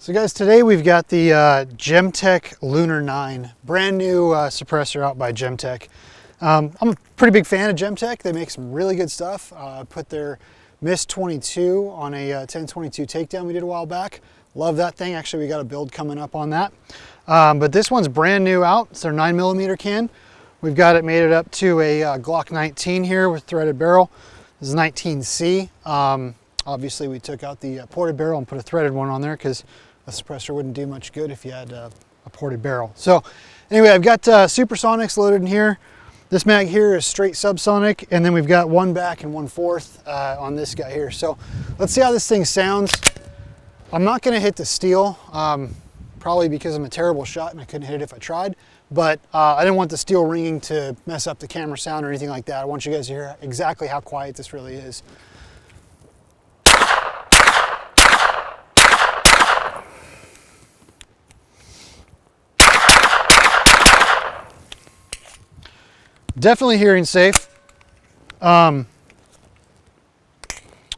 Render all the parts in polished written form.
So guys, today we've got the Gemtech Lunar 9, brand new suppressor out by Gemtech. I'm a pretty big fan of Gemtech. They make some really good stuff. Put their Mist 22 on a 1022 takedown we did a while back. Love that thing. Actually, we got a build coming up on that. But this one's brand new out. It's their 9mm can. We've got it mated up to a Glock 19 here with threaded barrel. This is 19C. Obviously, we took out the ported barrel and put a threaded one on there because a suppressor wouldn't do much good if you had a ported barrel. So anyway, I've got supersonics loaded in here. This mag here is straight subsonic, and then we've got 1 back and 1/4 on this guy here. So let's see how this thing sounds. I'm not gonna hit the steel, probably because I'm a terrible shot and I couldn't hit it if I tried, but I didn't want the steel ringing to mess up the camera sound or anything like that. I want you guys to hear exactly how quiet this really is. Definitely hearing safe. I'm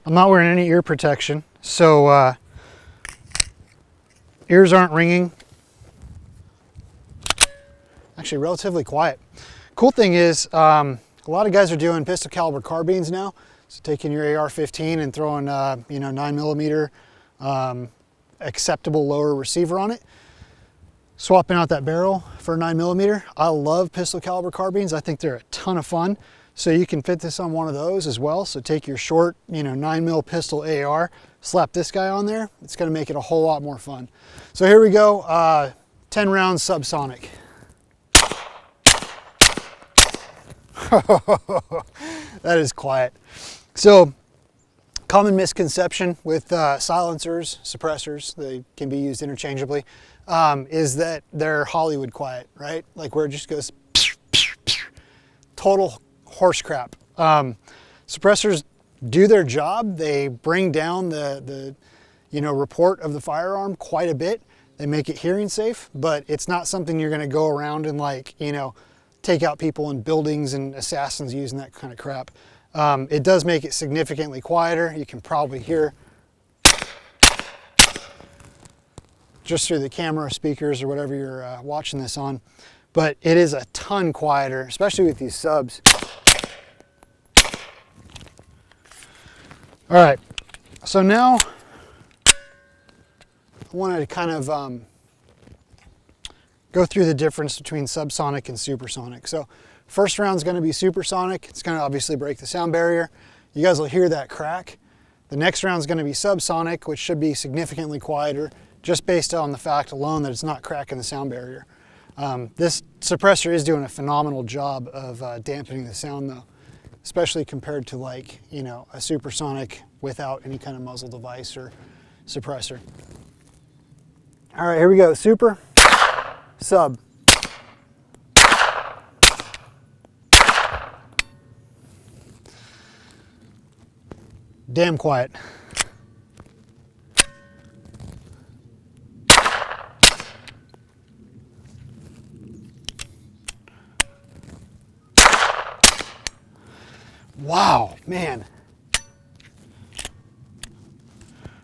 not wearing any ear protection, so ears aren't ringing. Actually, relatively quiet. Cool thing is, a lot of guys are doing pistol caliber carbines now. So taking your AR-15 and throwing, 9mm acceptable lower receiver on it. Swapping out that barrel for a 9mm. I love pistol caliber carbines. I think they're a ton of fun. So you can fit this on one of those as well. So take your short, 9mm pistol AR, slap this guy on there. It's gonna make it a whole lot more fun. So here we go, 10 rounds subsonic. That is quiet. So common misconception with silencers, suppressors, they can be used interchangeably, is that they're Hollywood quiet, right? Like where it just goes total horse crap. Suppressors do their job. They bring down the report of the firearm quite a bit. They make it hearing safe, but it's not something you're gonna go around and take out people in buildings and assassins using that kind of crap. It does make it significantly quieter. You can probably hear just through the camera speakers or whatever you're watching this on, but it is a ton quieter, especially with these subs. All right, so now I wanted to kind of go through the difference between subsonic and supersonic. So first round's gonna be supersonic. It's gonna obviously break the sound barrier. You guys will hear that crack. The next round's gonna be subsonic, which should be significantly quieter, just based on the fact alone that it's not cracking the sound barrier. This suppressor is doing a phenomenal job of dampening the sound though, especially compared to a supersonic without any kind of muzzle device or suppressor. All right, here we go, super, sub. Damn quiet. Wow, man.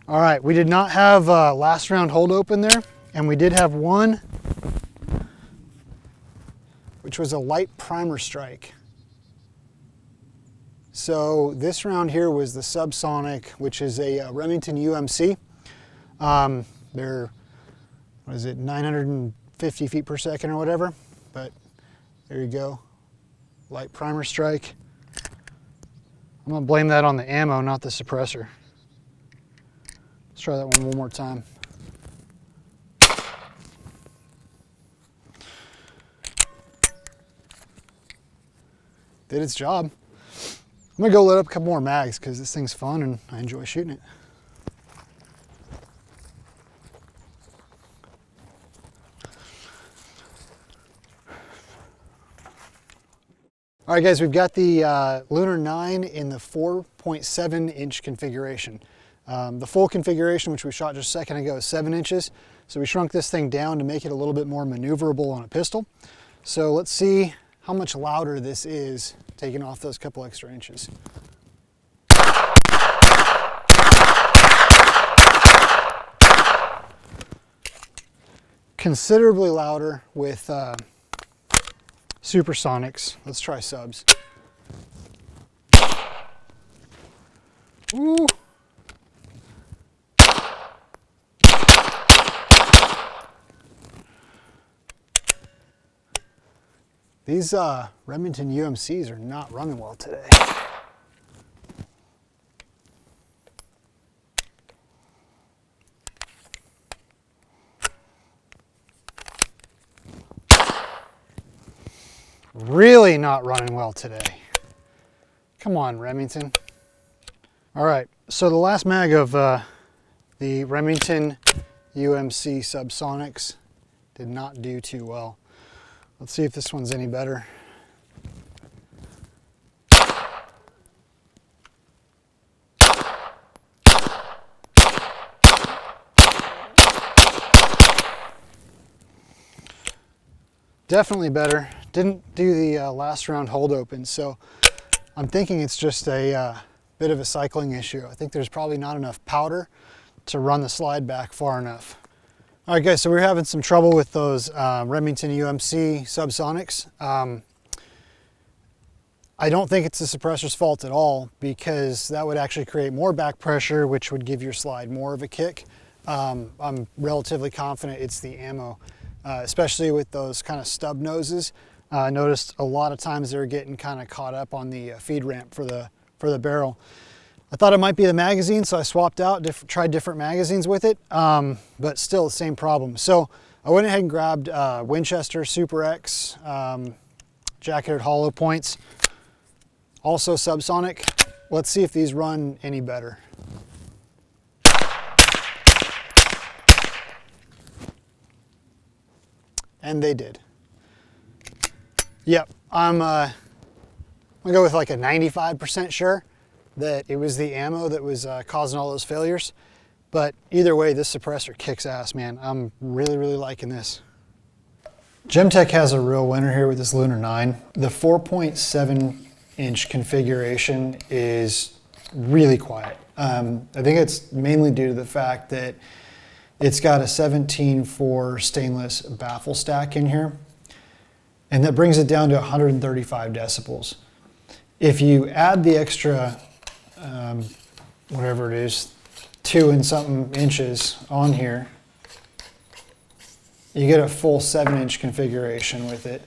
All right, we did not have last round hold open there, and we did have one, which was a light primer strike. So this round here was the subsonic, which is a Remington UMC. They're, 950 feet per second or whatever, but there you go, light primer strike. I'm gonna blame that on the ammo, not the suppressor. Let's try that one more time. Did its job. I'm gonna go load up a couple more mags because this thing's fun and I enjoy shooting it. All right guys, we've got the Lunar 9 in the 4.7 inch configuration. The full configuration, which we shot just a second ago, is 7 inches. So we shrunk this thing down to make it a little bit more maneuverable on a pistol. So let's see how much louder this is, taking off those couple extra inches. considerably louder with supersonics. Let's try subs. Ooh. These Remington UMCs are not running well today. Really not running well today. Come on, Remington. All right, so the last mag of the Remington UMC Subsonics did not do too well. Let's see if this one's any better. Definitely better. Didn't do the last round hold open, so I'm thinking it's just a bit of a cycling issue. I think there's probably not enough powder to run the slide back far enough. All right, guys, so we're having some trouble with those Remington UMC Subsonics. I don't think it's the suppressor's fault at all, because that would actually create more back pressure, which would give your slide more of a kick. I'm relatively confident it's the ammo. Especially with those kind of stub noses. I noticed a lot of times they were getting kind of caught up on the feed ramp for the barrel. I thought it might be the magazine, so I swapped out, tried different magazines with it, but still the same problem. So I went ahead and grabbed Winchester Super X jacketed hollow points, also subsonic. Let's see if these run any better. And they did. Yep, I'm gonna go with like a 95% sure that it was the ammo that was causing all those failures. But either way, this suppressor kicks ass, man. I'm really, really liking this. Gemtech has a real winner here with this Lunar 9. The 4.7-inch configuration is really quiet. I think it's mainly due to the fact that it's got a 17.4 stainless baffle stack in here, and that brings it down to 135 decibels. If you add the extra, whatever it is, 2 and something inches on here, you get a full 7-inch configuration with it,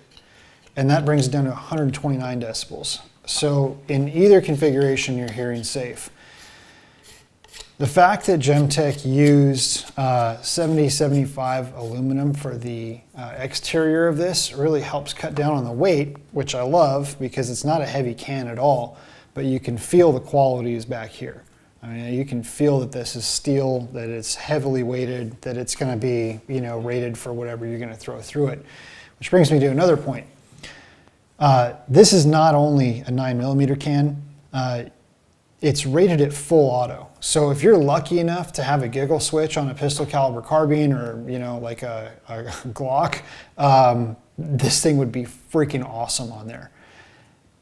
and that brings it down to 129 decibels. So in either configuration, you're hearing safe. The fact that Gemtech used 7075 aluminum for the exterior of this really helps cut down on the weight, which I love because it's not a heavy can at all, but you can feel the quality is back here. I mean, you can feel that this is steel, that it's heavily weighted, that it's going to be, you know, rated for whatever you're going to throw through it. Which brings me to another point. This is not only a 9mm can, it's rated at full auto. So if you're lucky enough to have a giggle switch on a pistol caliber carbine, or you know, like a Glock, this thing would be freaking awesome on there.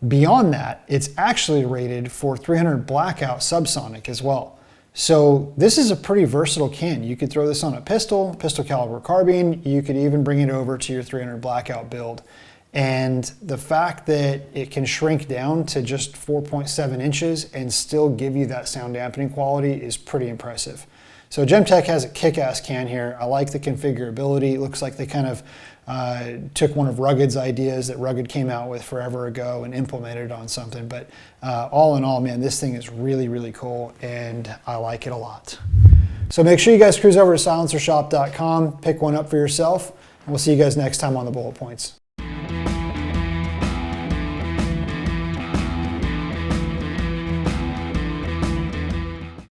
Beyond that, it's actually rated for 300 blackout subsonic as well. So this is a pretty versatile can. You could throw this on a pistol caliber carbine. You could even bring it over to your 300 blackout build. And the fact that it can shrink down to just 4.7 inches and still give you that sound dampening quality is pretty impressive. So Gemtech has a kick-ass can here. I like the configurability. It looks like they kind of took one of Rugged's ideas that Rugged came out with forever ago and implemented it on something. But all in all, man, this thing is really, really cool, and I like it a lot. So make sure you guys cruise over to silencershop.com, pick one up for yourself, and we'll see you guys next time on the Bullet Points.